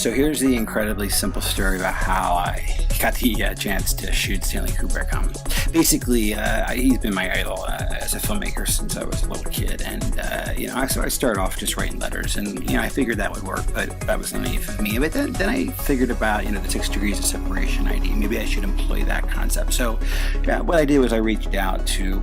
So here's the incredibly simple story about how I got the chance to shoot Stanley Kubrick. Basically, he's been my idol as a filmmaker since I was a little kid, and so I started off just writing letters, and I figured that would work, but that was naive of me. But then I figured about the 6 degrees of separation idea. Maybe I should employ that concept. So what I did was I reached out to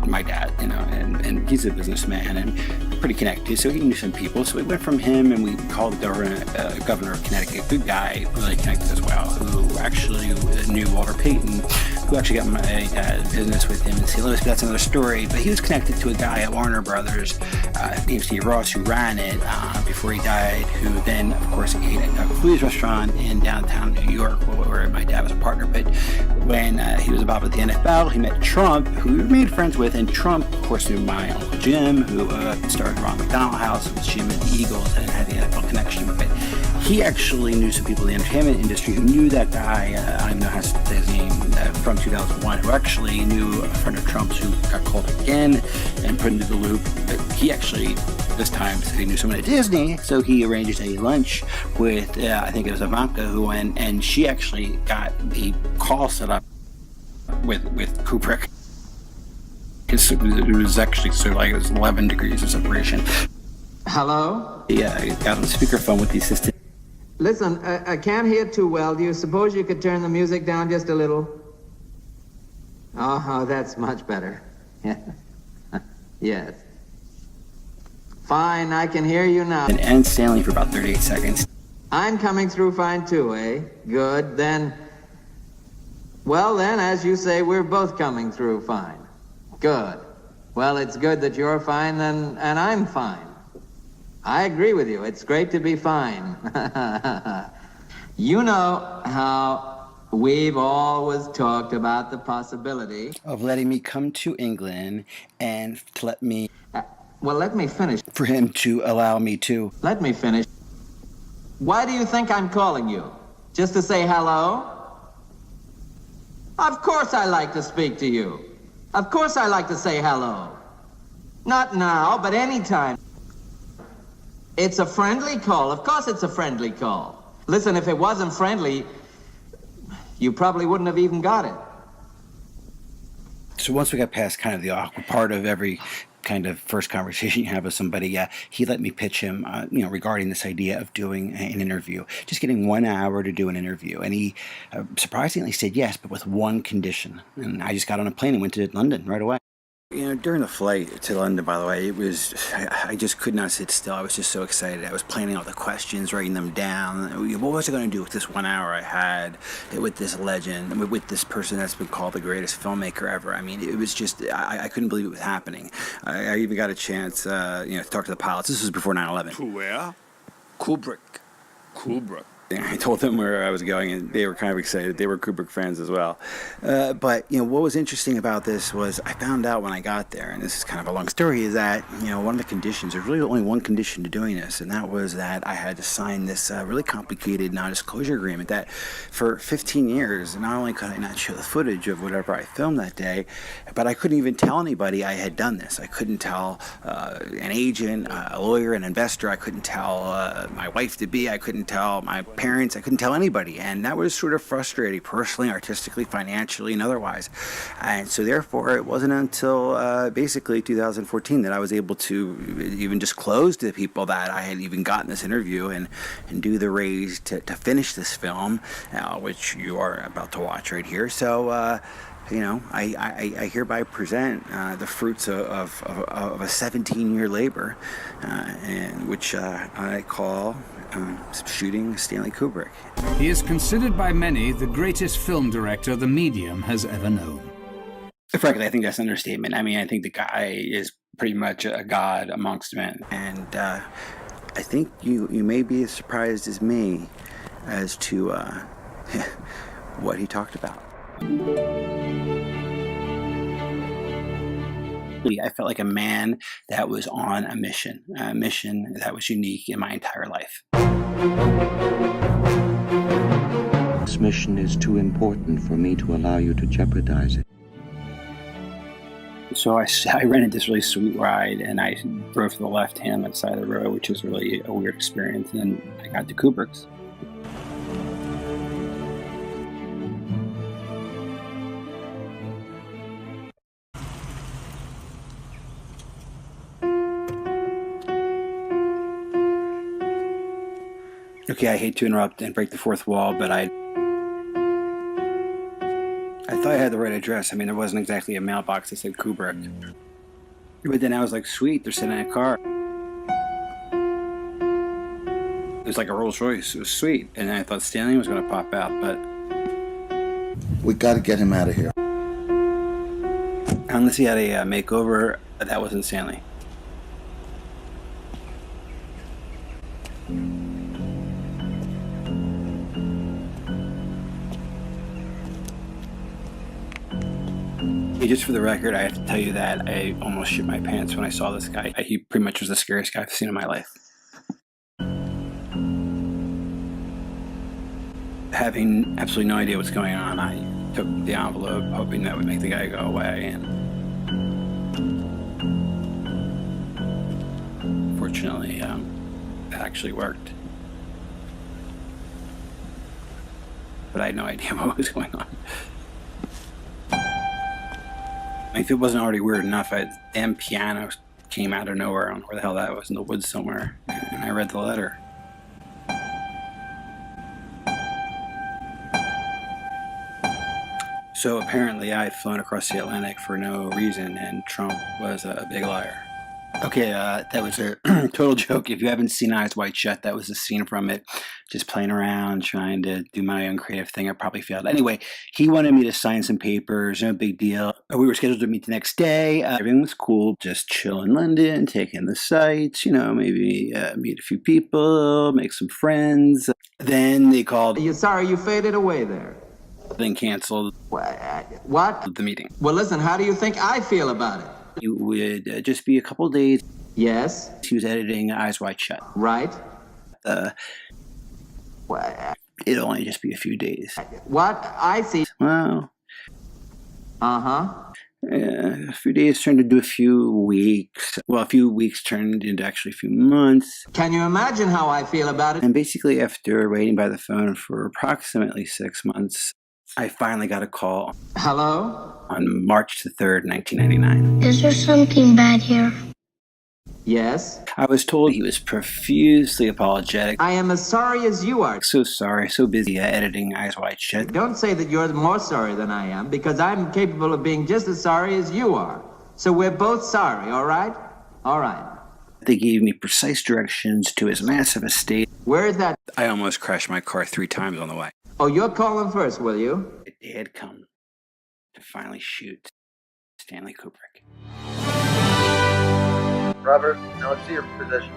my dad, and he's a businessman and pretty connected, so he knew some people. So we went from him, and we called the governor of Connecticut, good guy, really connected as well, who actually knew Walter Payton, who actually got my dad business with him in St. Louis, but that's another story. But he was connected to a guy at Warner Brothers named Steve Ross, who ran it before he died, who then, of course, ate at a Louis restaurant in downtown New York, where my dad was a partner. But when he was involved with the NFL, he met Trump, who he made friends with, and Trump, of course, knew my Uncle Jim, who started Ron McDonald House with Jim and the Eagles and had the NFL connection. But he actually knew some people in the entertainment industry who knew that guy, I don't even know how to say his name, from 2001, who actually knew a friend of Trump's who got called again and put into the loop. But he actually, this time, said he knew someone at Disney, so he arranged a lunch with, I think it was Ivanka, who went, and she actually got the call set up with Kubrick. It was actually sort of like it was 11 degrees of separation. Hello? Yeah, I got on speakerphone with the assistant. Listen, I can't hear too well. Do you suppose you could turn the music down just a little? Oh, that's much better. Yes. Fine, I can hear you now. And Stanley for about 38 seconds. I'm coming through fine too, eh? Good, then. Well then, as you say, we're both coming through fine. Good. Well, it's good that you're fine and I'm fine. I agree with you. It's great to be fine. You know how we've always talked about the possibility of letting me come to England and to let me... well, let me finish. For him to allow me to... Let me finish. Why do you think I'm calling you? Just to say hello? Of course I like to speak to you. Of course I like to say hello. Not now, but anytime. It's a friendly call. Of course it's a friendly call. Listen, if it wasn't friendly, you probably wouldn't have even got it. So once we got past kind of the awkward part of every kind of first conversation you have with somebody, he let me pitch him, regarding this idea of doing an interview, just getting 1 hour to do an interview. And he surprisingly said yes, but with one condition. And I just got on a plane and went to London right away. During the flight to London, by the way, I just could not sit still. I was just so excited. I was planning all the questions, writing them down. What was I going to do with this 1 hour I had with this legend, with this person that's been called the greatest filmmaker ever? I mean, it was just, I couldn't believe it was happening. I even got a chance, to talk to the pilots. This was before 9/11. To where? Kubrick. I told them where I was going, and they were kind of excited. They were Kubrick fans as well. But what was interesting about this was I found out when I got there, and this is kind of a long story, is that one of the conditions, there's really only one condition to doing this, and that was that I had to sign this really complicated non-disclosure agreement that for 15 years, not only could I not show the footage of whatever I filmed that day, but I couldn't even tell anybody I had done this. I couldn't tell an agent, a lawyer, an investor. I couldn't tell my wife-to-be. I couldn't tell my parents. I couldn't tell anybody, and that was sort of frustrating, personally, artistically, financially, and otherwise. And so therefore it wasn't until basically 2014 that I was able to even disclose to people that I had even gotten this interview and do the raise to finish this film, which you are about to watch right here. So I hereby present the fruits of a 17-year labor, and which I call shooting Stanley Kubrick. He is considered by many the greatest film director the medium has ever known. Frankly, I think that's an understatement. I mean, I think the guy is pretty much a god amongst men, and I think you may be as surprised as me as to what he talked about. I felt like a man that was on a mission that was unique in my entire life. This mission is too important for me to allow you to jeopardize it. So I rented this really sweet ride, and I drove to the left-hand side of the road, which was really a weird experience. And then I got to Kubrick's. Okay, I hate to interrupt and break the fourth wall, but I thought I had the right address. I mean, there wasn't exactly a mailbox that said Kubrick. But then I was like, sweet, they're sitting in a car. It was like a Rolls Royce. It was sweet. And I thought Stanley was going to pop out, but We got to get him out of here. unless he had a makeover, that wasn't Stanley. Just for the record, I have to tell you that I almost shit my pants when I saw this guy. He pretty much was the scariest guy I've seen in my life. Having absolutely no idea what's going on, I took the envelope hoping that would make the guy go away, and fortunately, that actually worked. But I had no idea what was going on. If it wasn't already weird enough, a damn piano came out of nowhere. I don't know where the hell that was, in the woods somewhere. And I read the letter. So apparently I had flown across the Atlantic for no reason, and Trump was a big liar. Okay, that was a total joke. If you haven't seen Eyes Wide Shut, that was a scene from it. Just playing around, trying to do my own creative thing. I probably failed. Anyway, he wanted me to sign some papers. No big deal. We were scheduled to meet the next day. Everything was cool. Just chill in London, take in the sights, you know, maybe meet a few people, make some friends. Then they called. Are you sorry you faded away there? Then canceled What? the meeting. Well, listen, how do you think I feel about it? It would just be a couple of days. Yes. He was editing Eyes Wide Shut. Right. It'd only just be a few days. What? I see. Well, Uh-huh. a few days turned into a few weeks. Well, a few weeks turned into actually a few months. Can you imagine how I feel about it? And basically, after waiting by the phone for approximately 6 months, I finally got a call Hello? on March the 3rd, 1999. Is there something bad here? Yes. I was told he was profusely apologetic. I am as sorry as you are. So sorry, so busy editing Eyes Wide Shut. Don't say that you're more sorry than I am, because I'm capable of being just as sorry as you are. So we're both sorry, all right? All right. They gave me precise directions to his massive estate. Where is that? I almost crashed my car 3 times on the way. Oh, you're calling first, will you? The day had come to finally shoot Stanley Kubrick. Robert, now let's see your position.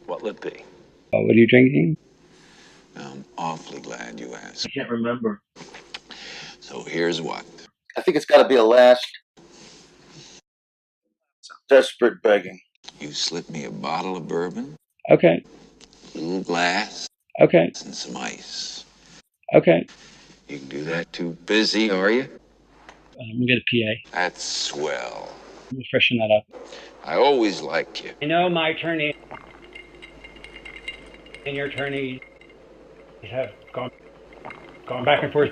What'll it be? What are you drinking? I'm awfully glad you asked. I can't remember. So here's what. I think it's got to be a last desperate begging. You slip me a bottle of bourbon, Okay. a little glass, Okay. and some ice. Okay. You can do that too busy, are you? We'll get a PA. That's swell. We'll freshen that up. I always liked you. I know my attorney and your attorney have gone back and forth.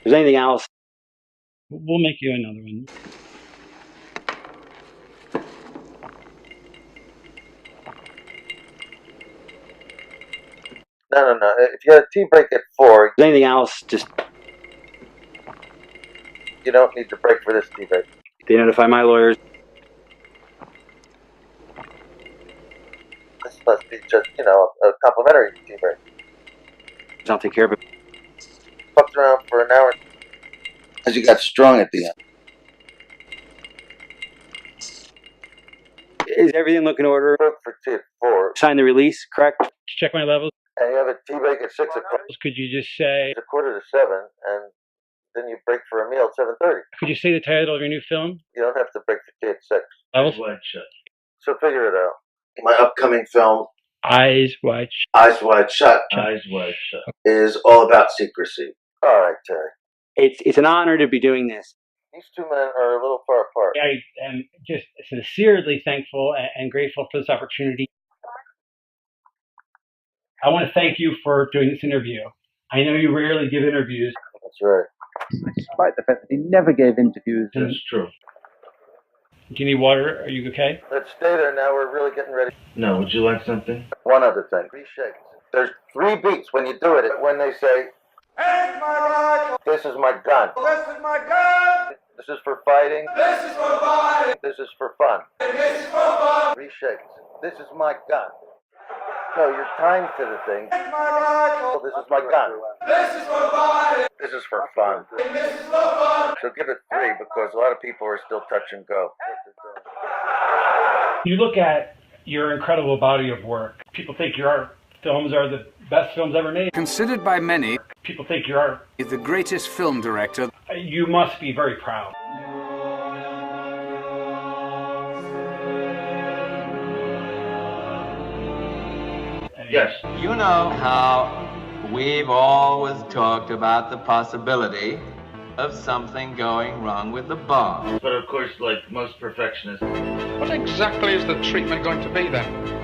Is there anything else? We'll make you another one. No. If you had a tea break at 4, Is there anything else? Just you don't need to break for this tea break. they notify my lawyers. This must be just, a complimentary tea break. I'll take care of it. Fucked around for an hour. As you got strong at the end. Is everything looking in order? Book for tea at 4. Sign the release, correct? Check my levels. And you have a tea break at 6 o'clock. Could you just say? It's 6:45, and then you break for a meal at 7:30. Could you say the title of your new film? You don't have to break for tea at 6. Levels. So figure it out. My upcoming film, Eyes Wide Eyes Wide Shut, is all about secrecy. All right, Terry. It's an honor to be doing this. These two men are a little far apart. I am just sincerely thankful and grateful for this opportunity. I want to thank you for doing this interview. I know you rarely give interviews. That's right. Despite the fact that he never gave interviews. That's true. Do you need water? Are you okay? Let's stay there now. We're really getting ready. No, would you like something? One other thing. 3 shakes. There's 3 beats when you do it. When they say, "Here's my rifle. This is my gun. This is my gun. This is for fighting. This is for fighting. This is for fun. This is for fun." 3 shakes. This is my gun. No, you're timed to the thing. Here's my rifle. This is my gun. This is for fighting. This is for fun. This is for fun. So give it 3 because a lot of people are still touch and go. You look at your incredible body of work. People think your films are the best films ever made. Considered by many, People think you're the greatest film director. You must be very proud. Yes. You know how we've always talked about the possibility of something going wrong with the bomb. But of course, like most perfectionists, What exactly is the treatment going to be then?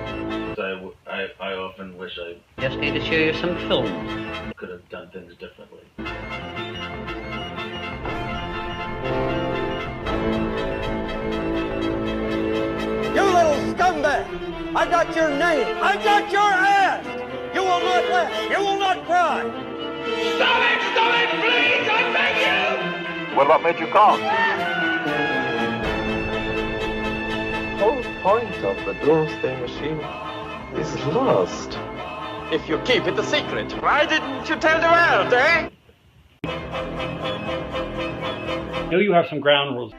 I often wish I Just need to show you some film. could have done things differently. You little scumbag! I got your name! I got your ass! You will not laugh! You will not cry! Stop it! Stop it, please! I beg you! Well, what made you call? The whole point of the doomsday machine is lost. If you keep it a secret, why didn't you tell the world, eh? I know you have some ground rules.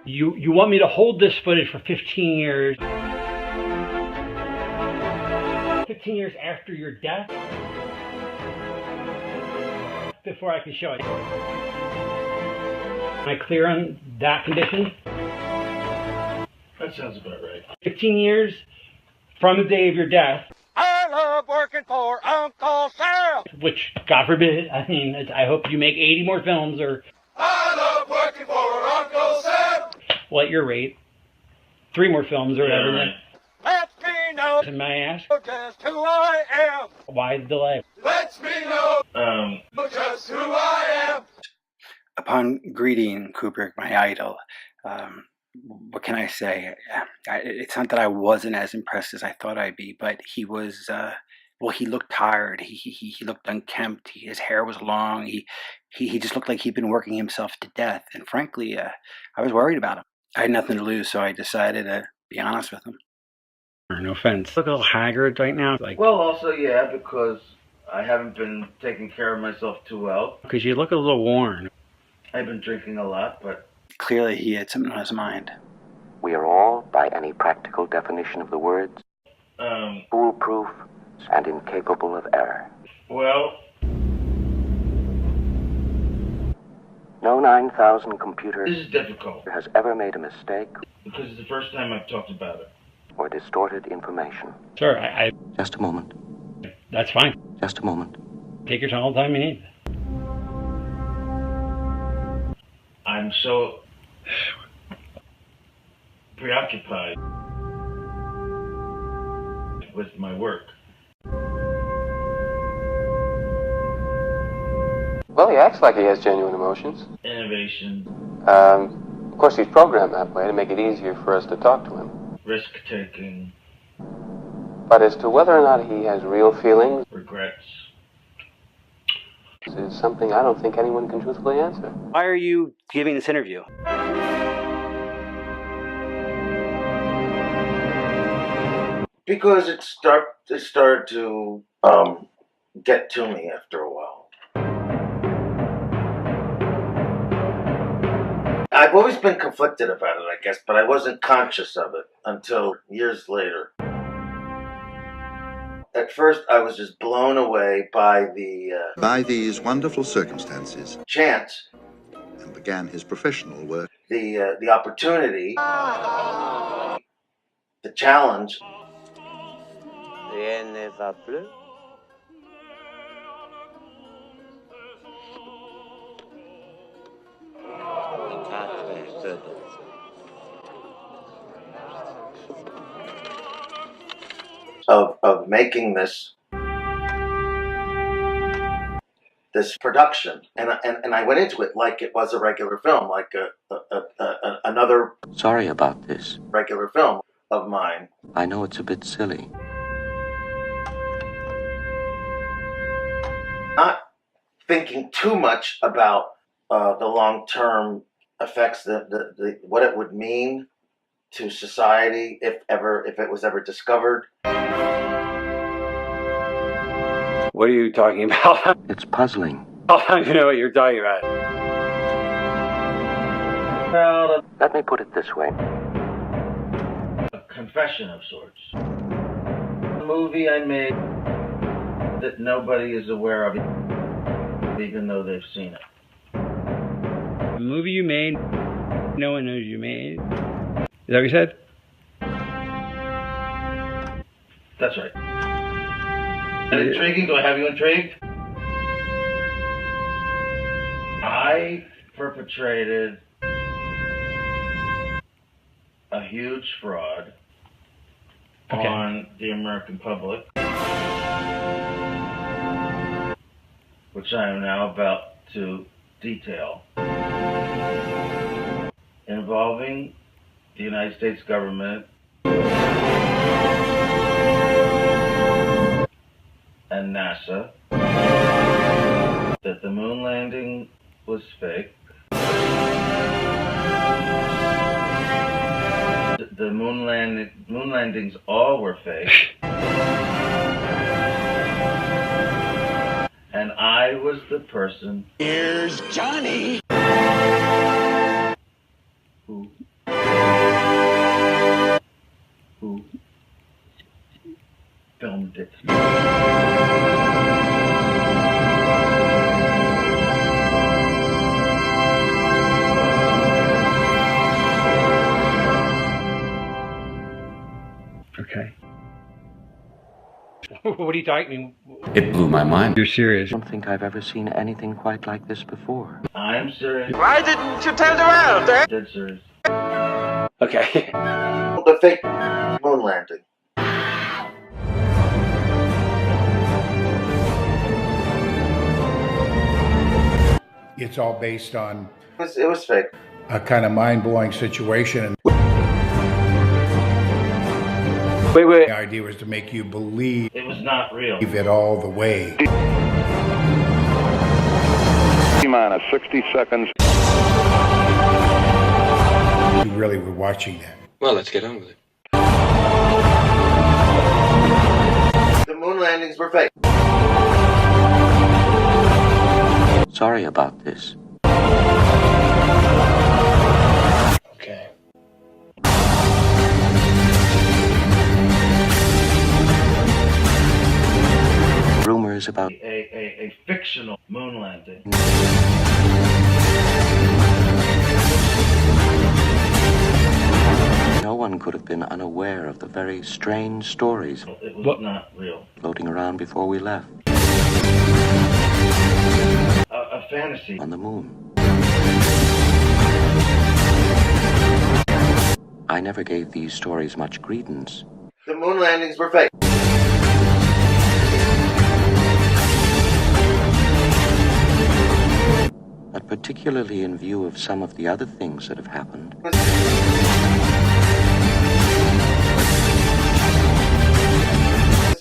You want me to hold this footage for 15 years? 15 years after your death? Before I can show it. Am I clear on that condition? That sounds about right. 15 years from the day of your death. I love working for Uncle Sam! Which, God forbid, I mean, I hope you make 80 more films or... I love working for Uncle Sam! Well, at your rate, 3 more films or whatever. Right. Let me know May I ask? just who I am! Why the delay? Let me know just who I am! Upon greeting Kubrick, my idol, what can I say? It's not that I wasn't as impressed as I thought I'd be, but he was, well, he looked tired. He looked unkempt. His hair was long. He just looked like he'd been working himself to death. And frankly, I was worried about him. I had nothing to lose, so I decided to be honest with him. No offense. Look a little haggard right now. Like, Well, also, yeah, because I haven't been taking care of myself too well. because you look a little worn. I've been drinking a lot, but Clearly, he had something on his mind. We are all, by any practical definition of the words, foolproof and incapable of error. well, No 9,000 computer this is difficult has ever made a mistake because it's the first time I've talked about it. or distorted information. Sure, I Just a moment. that's fine. Just a moment. Take your time all the time you need. I'm so preoccupied with my work. Well, he acts like he has genuine emotions. Innovation, Of course, he's programmed that way to make it easier for us to talk to him. risk-taking, But as to whether or not he has real feelings regrets. is something I don't think anyone can truthfully answer. Why are you giving this interview? Because it started to get to me after a while. I've always been conflicted about it, I guess, but I wasn't conscious of it until years later. At first, I was just blown away by by these wonderful circumstances, chance, and began his professional work. The opportunity, the challenge. Rien ne va plus. Of making this production, and I went into it like it was a regular film, like another. Sorry about this. Regular film of mine. I know it's a bit silly. Not thinking too much about the long-term effects, the what it would mean to society if it was ever discovered. What are you talking about? It's puzzling. I don't even know what you're talking about. Well, Let me put it this way. a confession of sorts. A movie I made that nobody is aware of, even though they've seen it. A movie you made, no one knows you made. Is that what you said? That's right. Intriguing? Do I have you intrigued? I perpetrated a huge fraud on the American public, which I am now about to detail, involving the United States government and NASA, that the moon landing was fake. The moon landings all were fake. And I was the person. Here's Johnny! Who filmed it. Okay. What are you talking? It blew my mind. You're serious? I don't think I've ever seen anything quite like this before. I'm serious. Why didn't you tell the world, eh? Dead serious. Okay. The fake moon landing. It's all based on It was fake. a kind of mind-blowing situation. Wait. The idea was to make you believe It was not real. it all the way. T-minus 60 seconds. You really were watching that. Well, let's get on with it. The moon landings were fake. Sorry about this. Okay. Rumors about A fictional moon landing. no one could have been unaware of the very strange stories It was not real. floating around before we left A fantasy. on the moon. I never gave these stories much credence. The moon landings were fake. But particularly in view of some of the other things that have happened,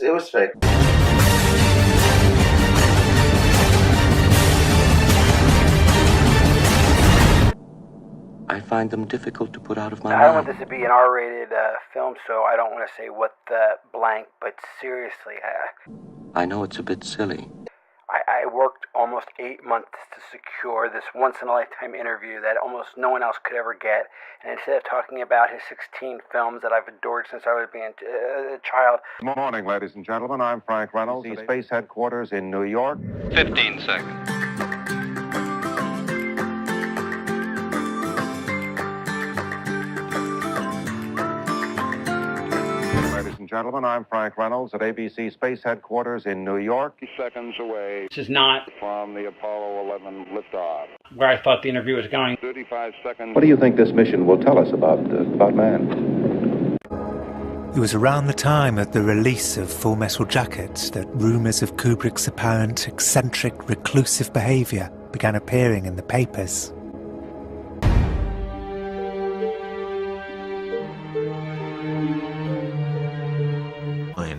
It was fake. I find them difficult to put out of my I don't mind. want this to be an R-rated film, so I don't want to say what the blank, but seriously, I know it's a bit silly. I worked almost 8 months to secure this once-in-a-lifetime interview that almost no one else could ever get. And instead of talking about his 16 films that I've adored since I was being a child. Good morning, ladies and gentlemen. I'm Frank Reynolds, the Space Headquarters in New York. 15 seconds. Ladies and gentlemen, I'm Frank Reynolds at ABC Space Headquarters in New York. Seconds away. This is not from the Apollo 11 liftoff. Where I thought the interview was going. 35 seconds. What do you think this mission will tell us about man? It was around the time of the release of Full Metal Jacket that rumours of Kubrick's apparent eccentric, reclusive behaviour began appearing in the papers.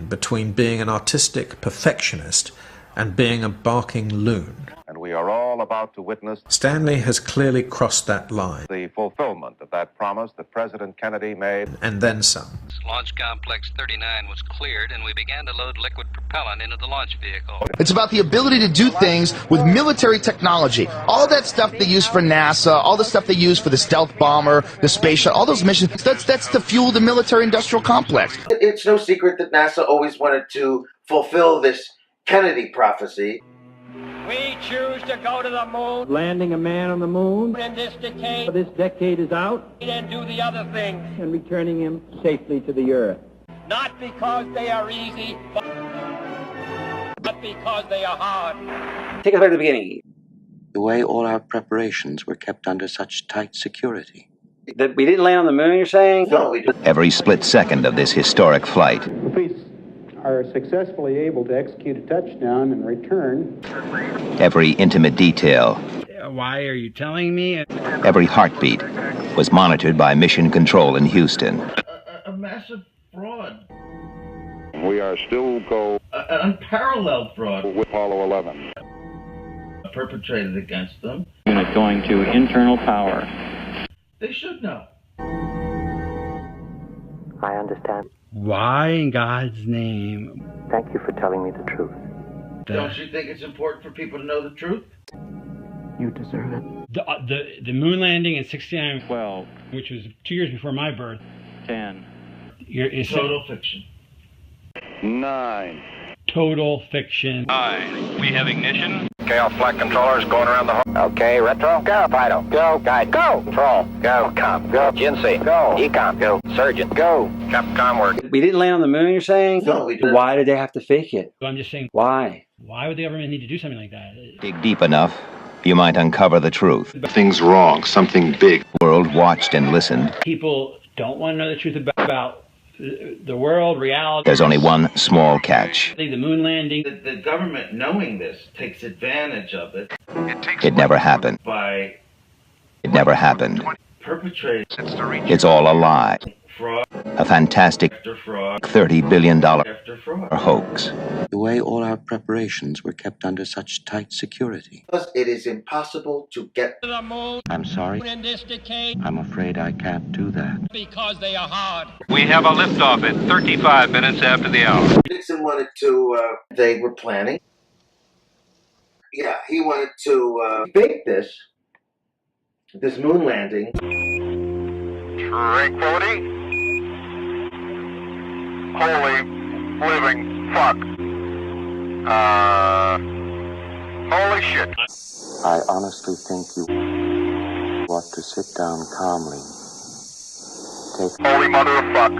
Between being an artistic perfectionist and being a barking loon. And we are all about to witness Stanley has clearly crossed that line. The fulfillment of that promise that President Kennedy made. And then some. Launch Complex 39 was cleared and we began to load liquid propellant into the launch vehicle. It's about the ability to do things with military technology. All that stuff they use for NASA, all the stuff they use for the stealth bomber, the space shuttle, all those missions, that's to fuel the military-industrial complex. It's no secret that NASA always wanted to fulfill this Kennedy prophecy. We choose to go to the moon. Landing a man on the moon. In this decade. This decade is out. And do the other things. And returning him safely to the earth. Not because they are easy, but because they are hard. Take us back to the beginning. The way all our preparations were kept under such tight security. That we didn't land on the moon, you're saying? No, we didn't. Every split second of this historic flight. If we are successfully able to execute a touchdown and return. Every intimate detail. Why are you telling me? Every heartbeat was monitored by Mission Control in Houston. A massive fraud. We are still an unparalleled fraud with Apollo 11. Perpetrated against them. Unit going to internal power. They should know. I understand. Why in God's name? Thank you for telling me the truth. Don't you think it's important for people to know the truth? You deserve it. The moon landing in 69, 12, which was 2 years before my birth. 10. Total fiction. 9. Total fiction. 9. We have ignition. Chaos flight controllers going around the hole. Okay, retro. Go, Fido. Go, guide. Go. Control. Go. Com. Go. GNC. Go. Ecom. Go. Surgeon. Go. Capcom work. We didn't land on the moon, you're saying? No, we didn't. Why did they have to fake it? So I'm just saying, why? Why would the government need to do something like that? Dig deep enough, you might uncover the truth. Things wrong, something big. The world watched and listened. People don't want to know the truth about the world, reality. There's only one small catch. The moon landing. The government, knowing this, takes advantage of it. It never happened. It never happened. Perpetrates. It's all a lie. Fraud. A fantastic After fraud. $30 billion After fraud. hoax. The way all our preparations were kept under such tight security. Because it is impossible to get To the moon. I'm sorry. In this decade. I'm afraid I can't do that. Because they are hard. We have a liftoff at 35 minutes after the hour. Nixon wanted to, they were planning. Yeah, he wanted to fake this moon landing. Tranquility. Holy living fuck. Holy shit. I honestly think you ought to sit down calmly. Take Holy mother of fuck.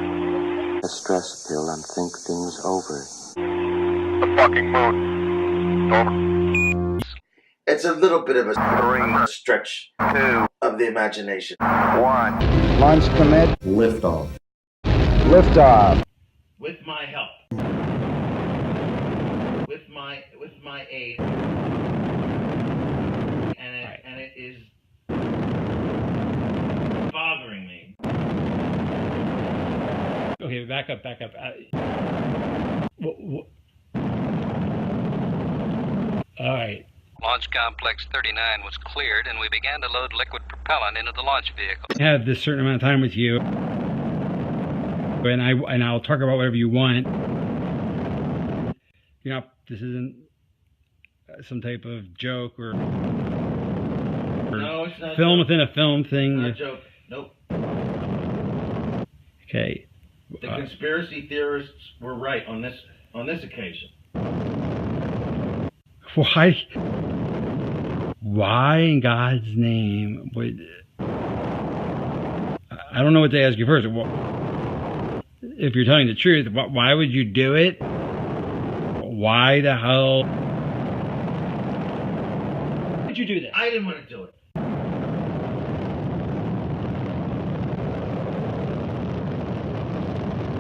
a stress pill and think things over. The fucking moon. Over. It's a little bit of a stretch of the imagination. 1. Launch commit. Liftoff. Liftoff. With my help. With my aid. And it is bothering me. Okay, back up. All right. Launch Complex 39 was cleared and we began to load liquid propellant into the launch vehicle. I have this certain amount of time with you, and I'll talk about whatever you want. You know, this isn't some type of joke or no, it's not film joke. within a film thing. Not a joke. Nope. Okay. The conspiracy theorists were right on this occasion. Why in God's name would... I don't know what to ask you first. If you're telling the truth, why would you do it? Why the hell would you do this? I didn't want to do it.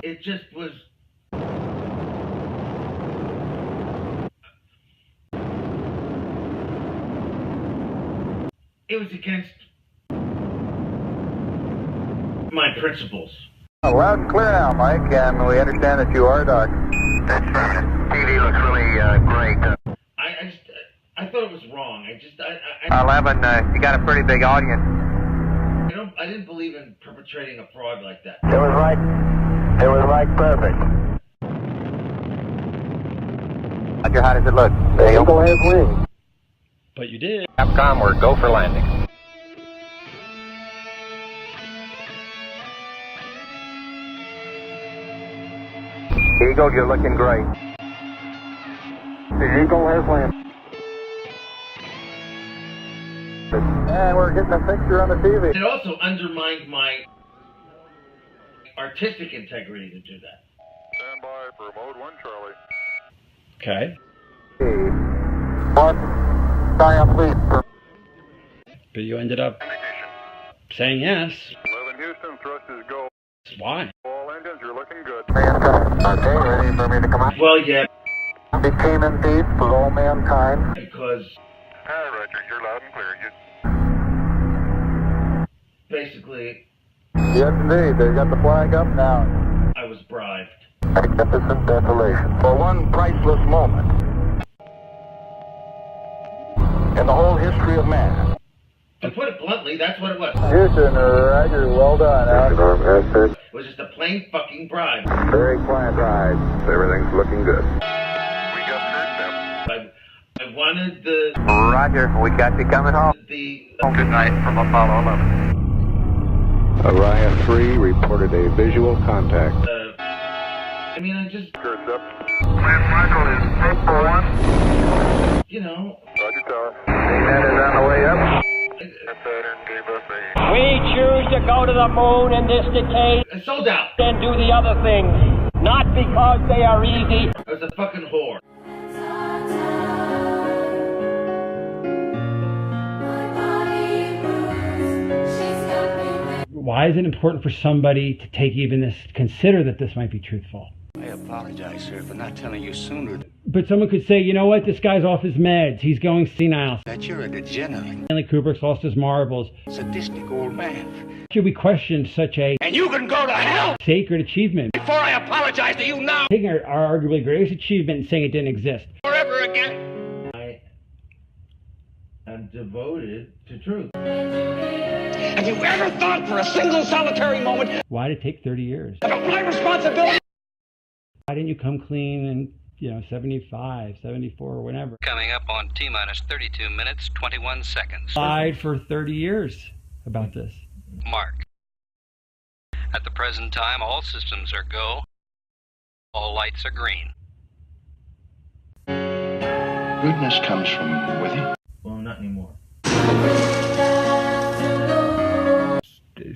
It just was... It was against my principles. Loud and clear now, Mike, and we understand that you are Doc. That's right. TV looks really great. I thought it was wrong. 11, you got a pretty big audience. I didn't believe in perpetrating a fraud like that. It was right perfect. Roger, how does it look? The Eagle has wings. But you did. Capcom, we're go for landing. Eagle, you're looking great. The Eagle has landed. And we're getting a picture on the TV. It also undermined my artistic integrity to do that. Stand by for mode 1, Charlie. Okay. But you ended up saying yes. 11 Houston, thrust is go. Why? All engines, you're looking good. Okay, ready for me to come out? Well, yeah. Between and peace with all mankind. Because... Hi, Roger, you're loud and clear. Basically... Yes, indeed. They got the flag up now. I was bribed. Magnificent desolation. For one priceless moment in the whole history of man. To put it bluntly, that's what it was. Houston, Roger, well done. It was just a plain fucking bribe. Very quiet ride. Everything's looking good. I wanted the... Roger, we got you coming home. Good night from Apollo 11. Orion 3 reported a visual contact. I mean, I just... Curves up. Michael is 841. You know... Roger, Tower. That is on the way up. Saturn gave us a... We choose to go to the moon in this decade. Sold out. And do the other things. Not because they are easy. I was a fucking whore. Why is it important for somebody to take even this, consider that this might be truthful? I apologize, sir, for not telling you sooner. But someone could say, you know what, this guy's off his meds. He's going senile. That you're a degenerate. Stanley Kubrick's lost his marbles. Sadistic old man. Should we question such a... And you can go to hell! ...sacred achievement? Before I apologize to you now! Taking our arguably greatest achievement and saying it didn't exist. Forever again! I am devoted to truth. Have you ever thought for a single solitary moment... Why did it take 30 years? ...about my responsibility? Why didn't you come clean in, 75, 74, whatever? Coming up on T-minus 32 minutes, 21 seconds. Lied for 30 years about this. Mark. At the present time, all systems are go. All lights are green. Goodness comes from within. Well, not anymore.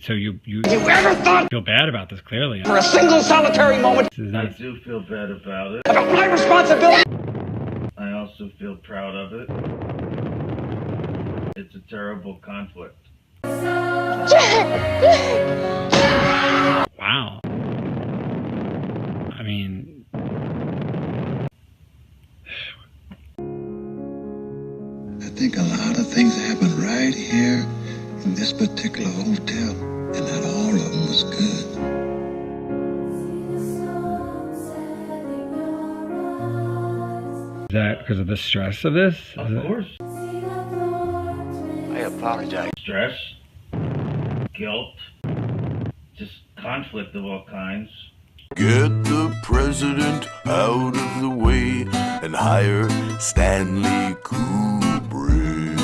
So you ever thought feel bad about this, clearly. For a single solitary moment. I do feel bad about it. About my responsibility. I also feel proud of it. It's a terrible conflict. Wow. I mean... I think a lot of things happened right here in this particular hotel, and not all of them was good. Is that because of the stress of this? Of course. I apologize. Stress, guilt, just conflict of all kinds. Get the president out of the way and hire Stanley Kubrick.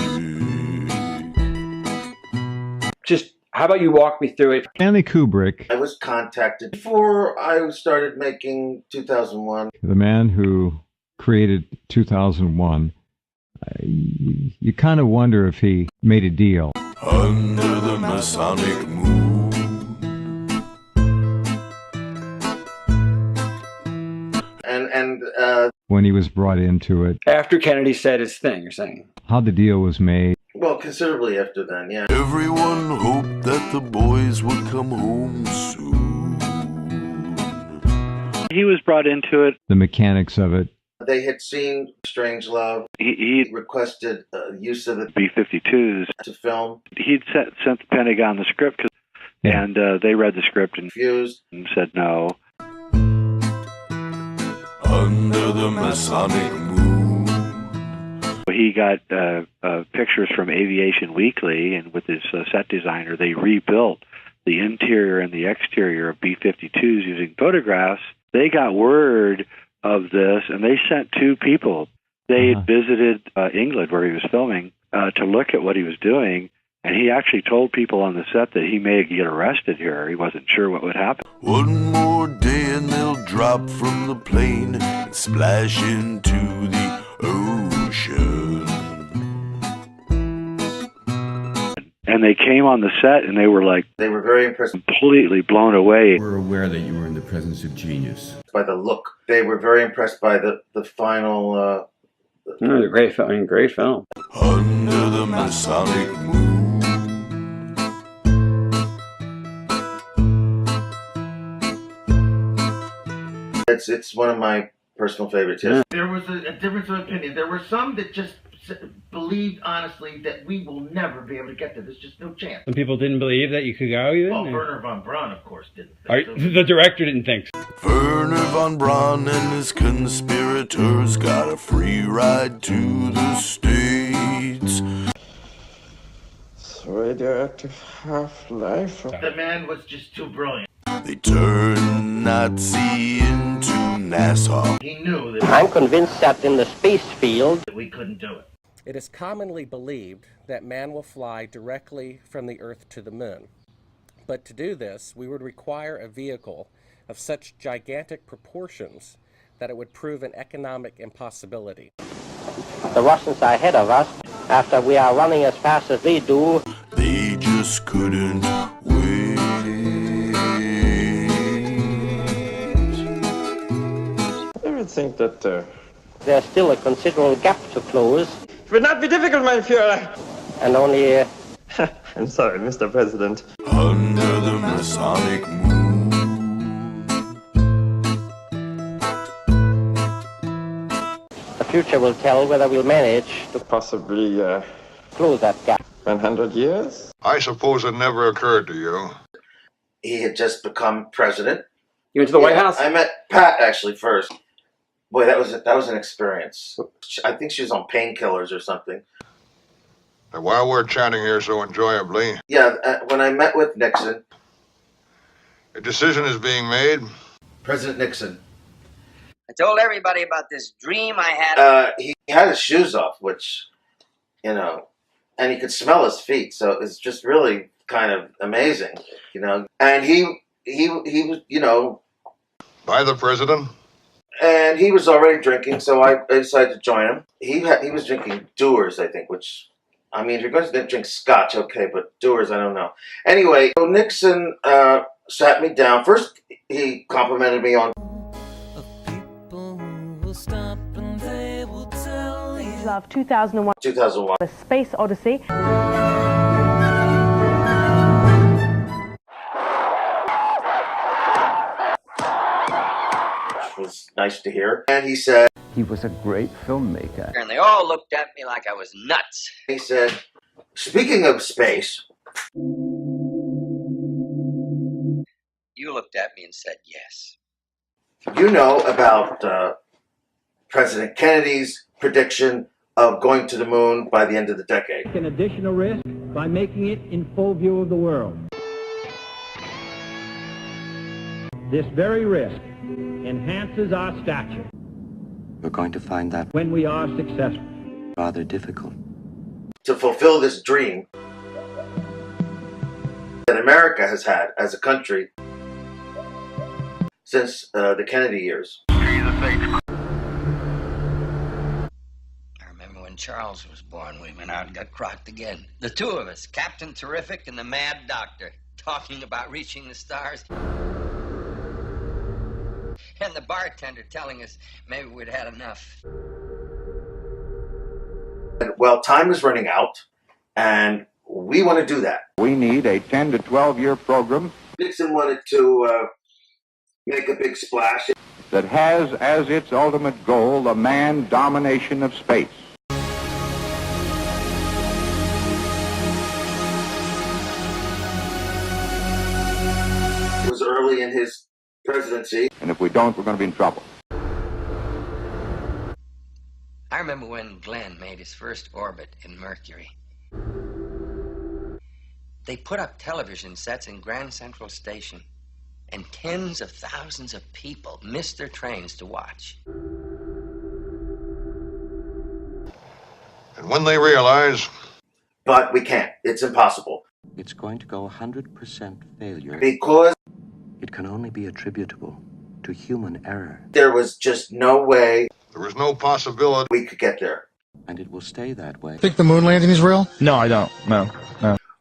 Just, how about you walk me through it? Stanley Kubrick, I was contacted before I started making 2001. the man who created 2001, you kind of wonder if he made a deal. Under the Masonic moon. And When he was brought into it, After Kennedy said his thing, you're saying? how the deal was made. well, considerably after then, yeah. Everyone hoped that the boys would come home soon. He was brought into it. The mechanics of it. They had seen Strangelove. He requested use of the B-52s to film. He'd sent the Pentagon the script, and they read the script and said no. Under the Masonic moon. He got pictures from Aviation Weekly, and with his set designer, they rebuilt the interior and the exterior of B-52s using photographs. They got word of this, and they sent two people. They had visited England, where he was filming, to look at what he was doing, and he actually told people on the set that he may get arrested here. He wasn't sure what would happen. One more day and they'll drop from the plane and splash into the ocean. And they came on the set, and they were like... They were very impressed. Completely blown away. We're aware that you were in the presence of genius. By the look. They were very impressed by the final... great film. Great film. Under the Masonic moon. It's one of my personal favorites. Yes. There was a difference of opinion. There were some that just believed honestly that we will never be able to get there. There's just no chance. Some people didn't believe that you could go even? Well, Werner von Braun, of course, didn't. The director didn't think so. Werner von Braun and his conspirators got a free ride to the States. Radioactive half-life. The man was just too brilliant. They turned Nazi into Nassau. He knew that... I'm convinced that in the space field... we couldn't do it. It is commonly believed that man will fly directly from the Earth to the moon. But to do this, we would require a vehicle of such gigantic proportions that it would prove an economic impossibility. The Russians are ahead of us. After we are running as fast as they do, they just couldn't wait. I would think that there's still a considerable gap to close. It would not be difficult, mein Führer. And only... I'm sorry, Mr. President. Under the Masonic moon. The future will tell whether we'll manage to possibly close that gap. 100 years? I suppose it never occurred to you. He had just become president. You went to the White House? I met Pat actually first. Boy, that was an experience. I think she was on painkillers or something. And while we're chatting here so enjoyably... Yeah, when I met with Nixon... A decision is being made. President Nixon. I told everybody about this dream I had. He had his shoes off, which, you know, and he could smell his feet, so it's just really kind of amazing, you know. And he was, you know... By the president? And he was already drinking, so I decided to join him. He was drinking Dewar's, I think, which, I mean, if you're going to drink scotch, okay, but Dewar's, I don't know. Anyway, so Nixon sat me down. First, he complimented me on... Love 2001. 2001. The Space Odyssey. Which was nice to hear. And he said... He was a great filmmaker. And they all looked at me like I was nuts. He said, speaking of space... You looked at me and said yes. You know about President Kennedy's prediction of going to the moon by the end of the decade. An additional risk by making it in full view of the world. This very risk enhances our stature We're going to find that when we are successful. rather difficult. To fulfill this dream that America has had as a country since the Kennedy years. I remember when Charles was born, we went out and got crocked again. The two of us, Captain Terrific and the Mad Doctor, talking about reaching the stars. And the bartender telling us maybe we'd had enough. Well, time is running out, and we want to do that. We need a 10 to 12 year program Nixon wanted to make a big splash. that has as its ultimate goal the man domination of space. It was early in his presidency. And if we don't, we're going to be in trouble. I remember when Glenn made his first orbit in Mercury. They put up television sets in Grand Central Station, and tens of thousands of people missed their trains to watch. And when they realize... But we can't. It's impossible. It's going to go 100% failure. Because it can only be attributable to human error. there was just no way. There was no possibility we could get there. And it will stay that way. Think the moon landing is real? No, I don't. No.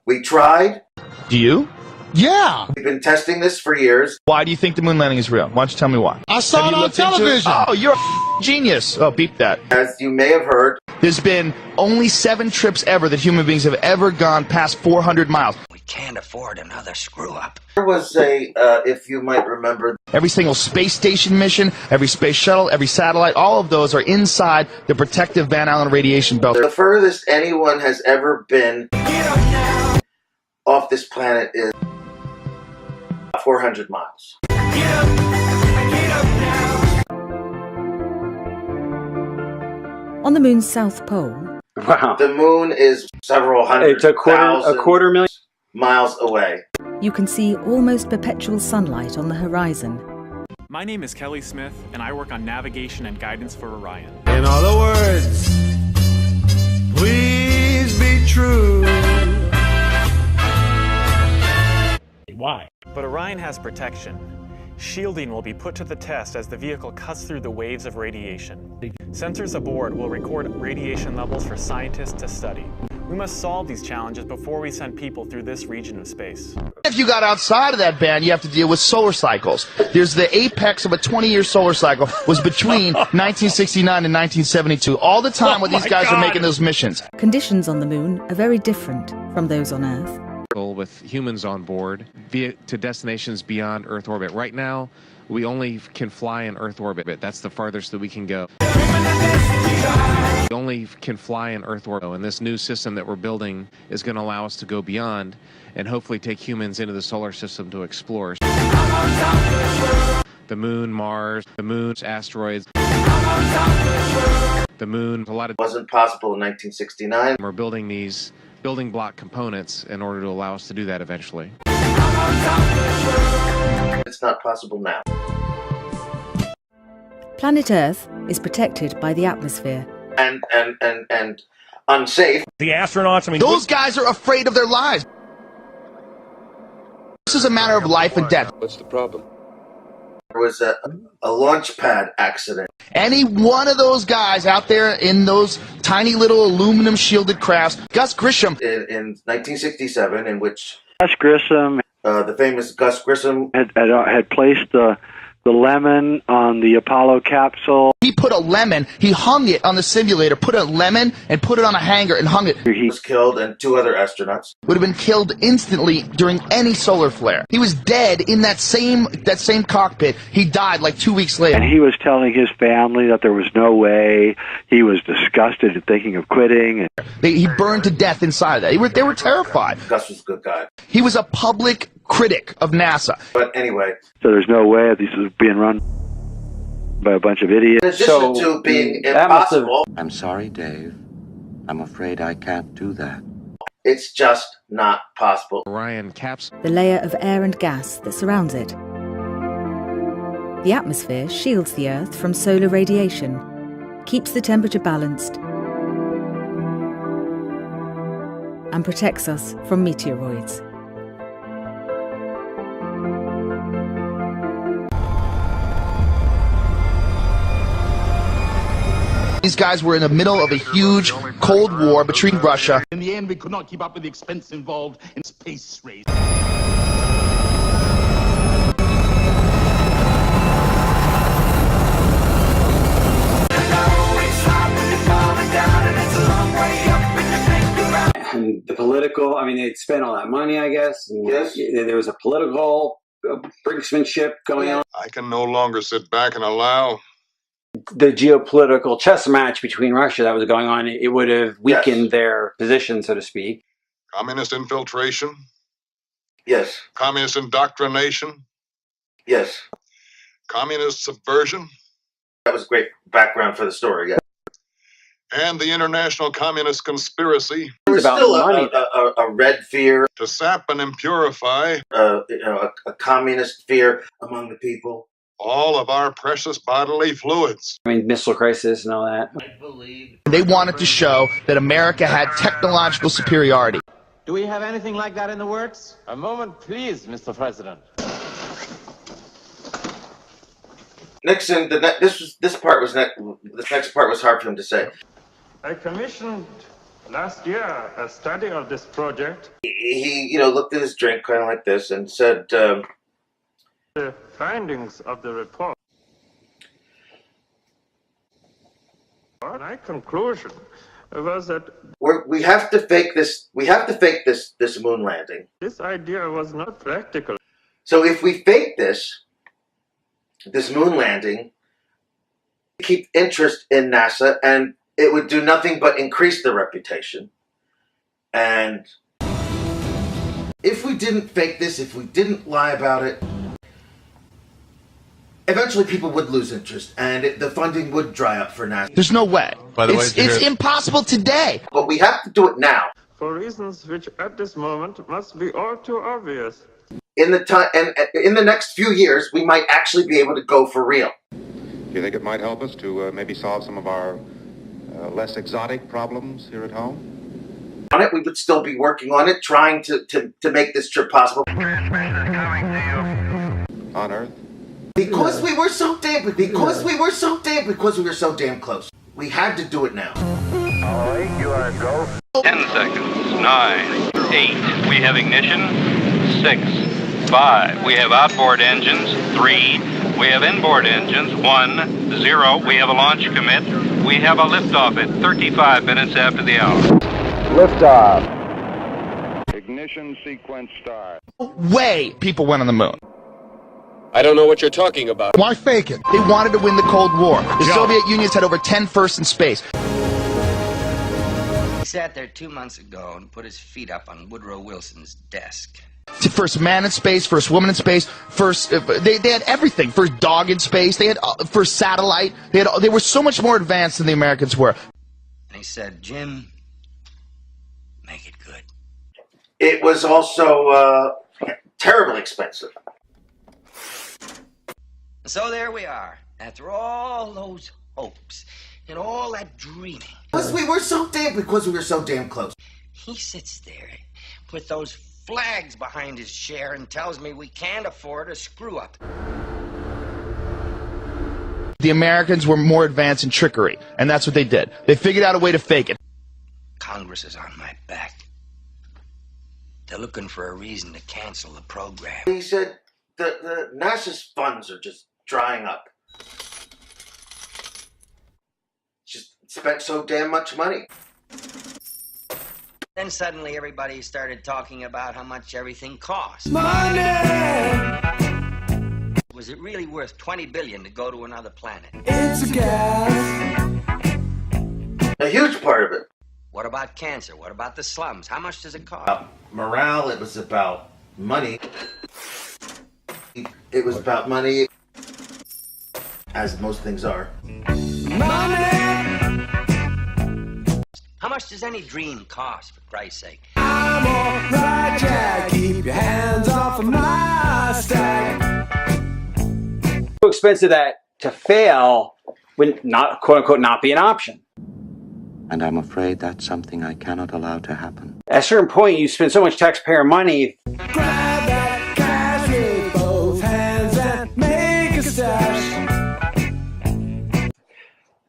We tried. Do you? Yeah. We've been testing this for years. Why do you think the moon landing is real? Why don't you tell me why? I saw it on television. Oh, you're a genius. Oh, beep that. As you may have heard, there's been only 7 trips ever that human beings have ever gone past 400 miles. We can't afford another screw-up. There was a, if you might remember, every single space station mission, every space shuttle, every satellite, all of those are inside the protective Van Allen radiation belt. The furthest anyone has ever been off this planet is 400 miles. On the moon's south pole. Wow. The moon is several hundred It's a quarter million miles away. You can see almost perpetual sunlight on the horizon. My name is Kelly Smith, and I work on navigation and guidance for Orion. In other words, please be true. Why? But Orion has protection. Shielding will be put to the test as the vehicle cuts through the waves of radiation. Sensors aboard will record radiation levels for scientists to study. We must solve these challenges before we send people through this region of space. If you got outside of that band, you have to deal with solar cycles. There's the apex of a 20-year solar cycle was between 1969 and 1972. All the time when these guys are making those missions. Conditions on the moon are very different from those on Earth. With humans on board to destinations beyond Earth orbit. Right now, we only can fly in Earth orbit. That's the farthest that we can go. We only can fly in Earth orbit, and this new system that we're building is going to allow us to go beyond and hopefully take humans into the solar system to explore. The moon, Mars, the moon's asteroids, the moon, a lot of... It wasn't possible in 1969. We're building these building block components in order to allow us to do that eventually. It's not possible now. Planet Earth is protected by the atmosphere. And unsafe. The astronauts, I mean... Those guys are afraid of their lives. This is a matter of life and death. What's the problem? There was a launch pad accident. Any one of those guys out there in those tiny little aluminum shielded crafts, Gus Grissom. In 1967, in which Gus Grissom, the famous Gus Grissom, had placed the lemon on the Apollo capsule. He put a lemon, he hung it on the simulator, put a lemon and put it on a hanger and hung it. He was killed, and 2 other astronauts would have been killed instantly during any solar flare. He was dead in that same cockpit. He died like 2 weeks later. And he was telling his family that there was no way. He was disgusted and thinking of quitting. He burned to death inside of that. They were terrified. Gus was a good guy. He was a public critic of NASA. But anyway. So there's no way this is being run by a bunch of idiots. In addition to being impossible. I'm sorry, Dave. I'm afraid I can't do that. It's just not possible. Orion caps the layer of air and gas that surrounds it. The atmosphere shields the Earth from solar radiation, keeps the temperature balanced, and protects us from meteoroids. These guys were in the middle of a huge Cold War between Russia. In the end, we could not keep up with the expense involved in space race. And the political, I mean, they'd spent all that money, I guess. Yes. There was a political brinksmanship going on. I can no longer sit back and allow The geopolitical chess match between Russia that was going on, it would have weakened their position, so to speak. communist infiltration, Yes. communist indoctrination, Yes. communist subversion, That was a great background for the story, yeah. and the international communist conspiracy There was still a red fear, to sap and impurify a communist fear among the people. all of our precious bodily fluids. I mean, missile crisis and all that. They wanted to show that America had technological superiority. Do we have anything like that in the works? A moment, please, Mr. President. Nixon, this next part was hard for him to say. I commissioned last year a study of this project. He looked at his drink kind of like this and said, The findings of the report. My conclusion was that we have to fake this. We have to fake this moon landing. this idea was not practical. So if we fake this moon landing, keep interest in NASA, and it would do nothing but increase the reputation. And if we didn't fake this, if we didn't lie about it, eventually people would lose interest, and the funding would dry up for NASA. There's no way. By the way, it's impossible today. But we have to do it now. For reasons which at this moment must be all too obvious. In the next few years, we might actually be able to go for real. Do you think it might help us to maybe solve some of our less exotic problems here at home? On it, we would still be working on it, trying to make this trip possible. On Earth? Because we were so damn close. We had to do it now. All right, you are go. 10 seconds. 9, 8. We have ignition. 6, 5. We have outboard engines. 3. We have inboard engines. 1, 0. We have a launch commit. We have a liftoff at 35 minutes after the hour. Liftoff. Ignition sequence start. Way people went on the moon. I don't know what you're talking about. Why fake it? They wanted to win the Cold War. The Soviet Union's had over 10 firsts in space. He sat there 2 months ago and put his feet up on Woodrow Wilson's desk. First man in space, first woman in space, first they had everything. First dog in space. They had first satellite. They were so much more advanced than the Americans were. And he said, Jim, make it good. It was also terribly expensive. So there we are, after all those hopes and all that dreaming. Because we were so damn close. He sits there with those flags behind his chair and tells me we can't afford a screw-up. The Americans were more advanced in trickery, and that's what they did. They figured out a way to fake it. Congress is on my back. They're looking for a reason to cancel the program. He said the NASA's funds are just drying up. Just spent so damn much money. Then suddenly everybody started talking about how much everything costs. Money! Was it really worth $20 billion to go to another planet? It's a gas. A huge part of it. What about cancer? What about the slums? How much does it cost? About morale, it was about money. It was about money, as most things are. Money! How much does any dream cost, for Christ's sake? I'm alright, Jack. Keep your hands off of my stack. To expensive that to fail would not, quote unquote, not be an option. And I'm afraid that's something I cannot allow to happen. At a certain point, you spend so much taxpayer money. Grab that cash with both hands and make a stash.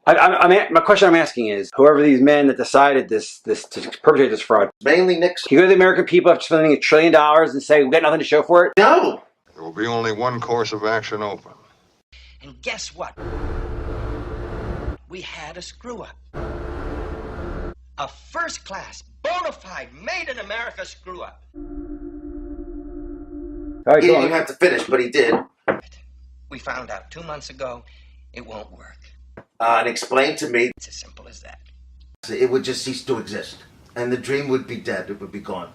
My question I'm asking is, whoever these men that decided this to perpetrate this fraud, Mainly Nixon. can you go to the American people after spending $1 trillion and say, we've got nothing to show for it? No. There will be only one course of action open. And guess what? We had a screw-up. A first-class, bona fide, made-in-America screw-up. All right, He didn't even have to finish, but he did. We found out 2 months ago it won't work. And explain to me. It's as simple as that. It would just cease to exist. And the dream would be dead. It would be gone.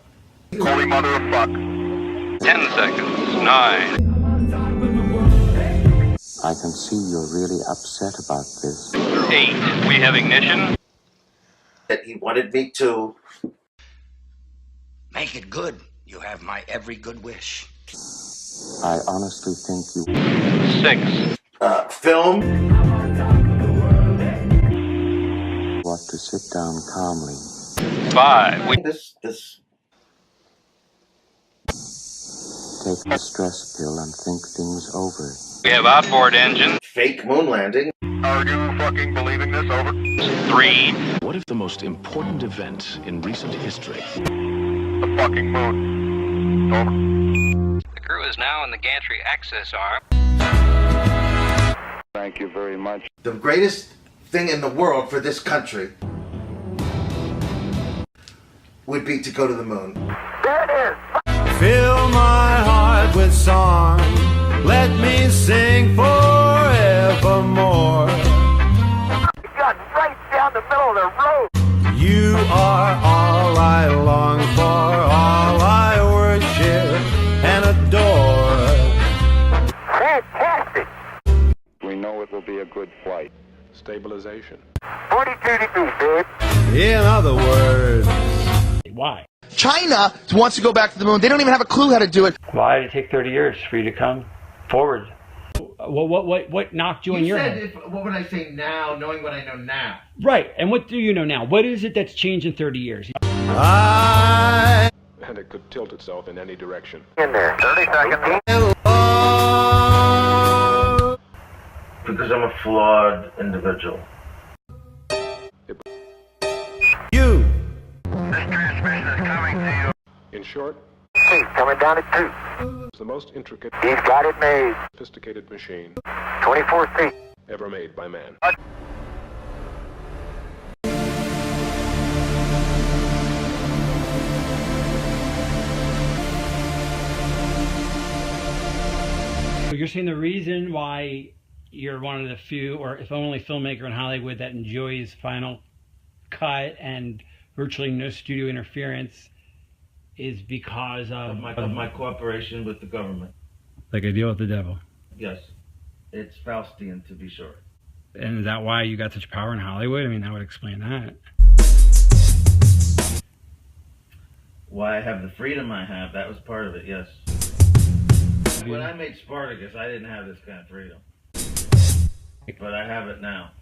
Holy mother of fuck. 10 seconds. 9. I can see you're really upset about this. 8. We have ignition. That he wanted me to. Make it good. You have my every good wish. I honestly think you... 6. Film. Want to sit down calmly. 5. This. Take the stress pill and think things over. We have outboard engine. Fake moon landing. Are you fucking believing this? Over. 3. What if the most important event in recent history? The fucking moon. Over. The crew is now in the gantry access arm. Thank you very much. The greatest thing in the world for this country would be to go to the moon. There it is. Fill my heart with song. Let me sing forevermore. You got right down the middle of the road. You are all I long for, all I worship and adore. Fantastic. We know it will be a good flight. Stabilization. 42 degrees, babe. In other words, Why? China wants to go back to the moon. They don't even have a clue how to do it. Why did it take 30 years for you to come forward? What knocked you in your head? What would I say now, knowing what I know now? Right, and what do you know now? What is it that's changed in 30 years? I And it could tilt itself in any direction. In there. 30 seconds. love. Because I'm a flawed individual. You. This transmission is coming to In short, you. Coming down at 2. it's the most intricate, He's got it made. sophisticated machine 24 feet. ever made by man. So you're saying the reason why you're one of the few, or if only, filmmaker in Hollywood that enjoys Final Cut and virtually no studio interference is because of my cooperation with the government. like a deal with the devil. Yes, it's Faustian to be sure. And is that why you got such power in Hollywood? I mean, that would explain that. Why I have the freedom I have, that was part of it, yes. When I made Spartacus, I didn't have this kind of freedom. But I have it now.